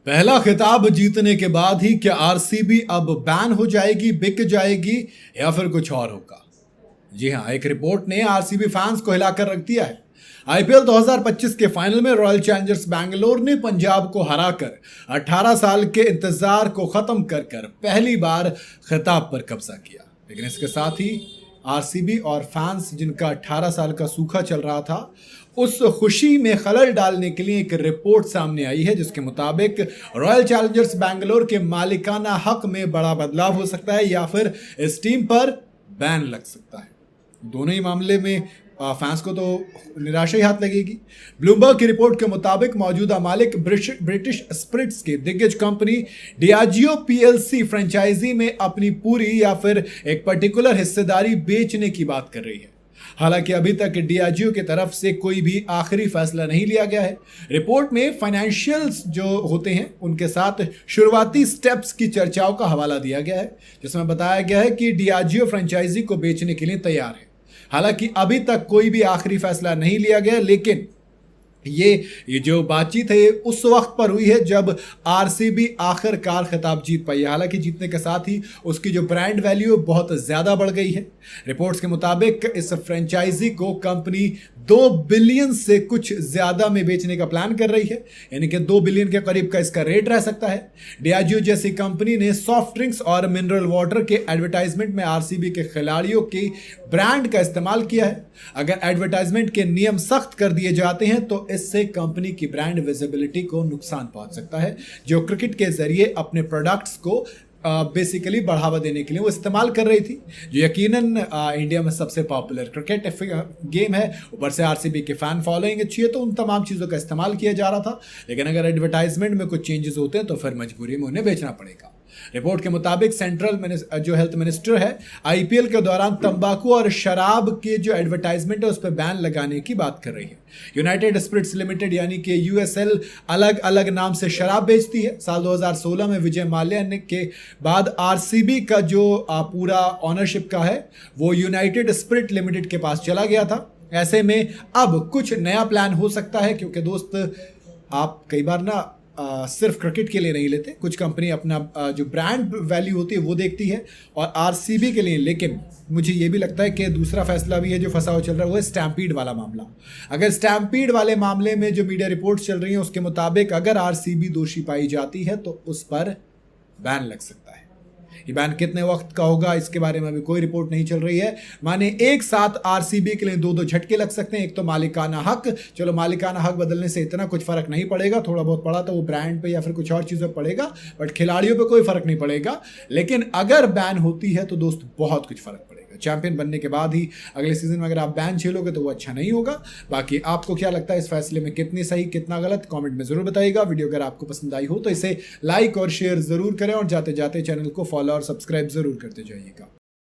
पहला खिताब जीतने के बाद ही क्या आरसीबी अब बैन हो जाएगी, बिक जाएगी या फिर कुछ और होगा? जी हां, एक रिपोर्ट ने आरसीबी फैंस को हिलाकर रख दिया है। आईपीएल 2025 के फाइनल में रॉयल चैलेंजर्स बैंगलोर ने पंजाब को हराकर 18 साल के इंतजार को खत्म कर पहली बार खिताब पर कब्जा किया। लेकिन इसके साथ ही आरसीबी और फैंस जिनका 18 साल का सूखा चल रहा था, उस खुशी में खलल डालने के लिए एक रिपोर्ट सामने आई है जिसके मुताबिक रॉयल चैलेंजर्स बैंगलोर के मालिकाना हक में बड़ा बदलाव हो सकता है या फिर इस टीम पर बैन लग सकता है। दोनों ही मामले में फैंस को तो निराशा ही हाथ लगेगी। ब्लूमबर्ग की रिपोर्ट के मुताबिक मौजूदा मालिक ब्रिटिश स्पिरिट्स की दिग्गज कंपनी डियाजियो पीएलसी फ्रेंचाइजी में अपनी पूरी या फिर एक पर्टिकुलर हिस्सेदारी बेचने की बात कर रही है। हालांकि अभी तक डियाजियो की तरफ से कोई भी आखिरी फैसला नहीं लिया गया है। रिपोर्ट में फाइनेंशियल्स जो होते हैं उनके साथ शुरुआती स्टेप्स की चर्चाओं का हवाला दिया गया है, जिसमें बताया गया है कि डियाजियो फ्रेंचाइजी को बेचने के लिए तैयार है। हालांकि अभी तक कोई भी आखिरी फैसला नहीं लिया गया, लेकिन ये जो बातचीत है उस वक्त पर हुई है जब आरसीबी आखिरकार खिताब जीत पाई है। हालांकि जीतने के साथ ही उसकी जो ब्रांड वैल्यू बहुत ज़्यादा बढ़ गई है। रिपोर्ट्स के मुताबिक इस फ्रेंचाइजी को कंपनी 2 बिलियन से कुछ ज़्यादा में बेचने का प्लान कर रही है, यानी कि 2 बिलियन के करीब का इसका रेट रह सकता है। डियाजियो जैसी कंपनी ने सॉफ्ट ड्रिंक्स और मिनरल वाटर के एडवर्टाइजमेंट में आरसीबी के खिलाड़ियों की ब्रांड का इस्तेमाल किया है। अगर एडवर्टाइजमेंट के नियम सख्त कर दिए जाते हैं तो इससे कंपनी की ब्रांड विजिबिलिटी को नुकसान पहुंच सकता है, जो क्रिकेट के जरिए अपने प्रोडक्ट्स को बेसिकली बढ़ावा देने के लिए वो इस्तेमाल कर रही थी, जो यकीनन इंडिया में सबसे पॉपुलर क्रिकेट गेम है। ऊपर से आरसीबी की फैन फॉलोइंग अच्छी है, तो उन तमाम चीज़ों का इस्तेमाल किया जा रहा था। लेकिन अगर एडवर्टाइजमेंट में कुछ चेंजेस होते हैं तो फिर मजबूरी में उन्हें बेचना पड़ेगा। रिपोर्ट के मुताबिक सेंट्रल जो हेल्थ मिनिस्टर है, आईपीएल के दौरान तंबाकू और शराब के जो एडवर्टाइजमेंट है उस पर बैन लगाने की बात कर रही है। यूनाइटेड स्पिरिट्स लिमिटेड यानी कि यूएसएल अलग अलग नाम से शराब बेचती है। साल 2016 में विजय माल्या के बाद आरसीबी का जो पूरा ऑनरशिप का है वो यूनाइटेड स्पिरिट लिमिटेड के पास चला गया था। ऐसे में अब कुछ नया प्लान हो सकता है, क्योंकि दोस्त आप कई बार ना सिर्फ क्रिकेट के लिए नहीं लेते, कुछ कंपनी अपना जो ब्रांड वैल्यू होती है वो देखती है और आरसीबी के लिए। लेकिन मुझे ये भी लगता है कि दूसरा फैसला भी है जो फंसा हुआ चल रहा है, वो है स्टैम्पीड वाला मामला। अगर स्टैम्पीड वाले मामले में जो मीडिया रिपोर्ट्स चल रही हैं उसके मुताबिक अगर आरसीबी दोषी पाई जाती है तो उस पर बैन लग सकता है। ये बैन कितने वक्त का होगा इसके बारे में अभी कोई रिपोर्ट नहीं चल रही है। माने एक साथ आरसीबी के लिए 2-2 झटके लग सकते हैं। एक तो मालिकाना हक, चलो मालिकाना हक बदलने से इतना कुछ फर्क नहीं पड़ेगा, थोड़ा बहुत पड़ा तो वो ब्रांड पे या फिर कुछ और चीज़ों पर पड़ेगा, बट खिलाड़ियों पे कोई फर्क नहीं पड़ेगा। लेकिन अगर बैन होती है तो दोस्त बहुत कुछ फर्क पड़ेगा। चैंपियन बनने के बाद ही अगले सीजन में अगर आप बैन झेलोगे तो वो अच्छा नहीं होगा। बाकी आपको क्या लगता है इस फैसले में, कितनी सही कितना गलत, कमेंट में जरूर बताइएगा। वीडियो अगर आपको पसंद आई हो तो इसे लाइक और शेयर जरूर करें और जाते जाते चैनल को फॉलो और सब्सक्राइब जरूर करते जाइएगा।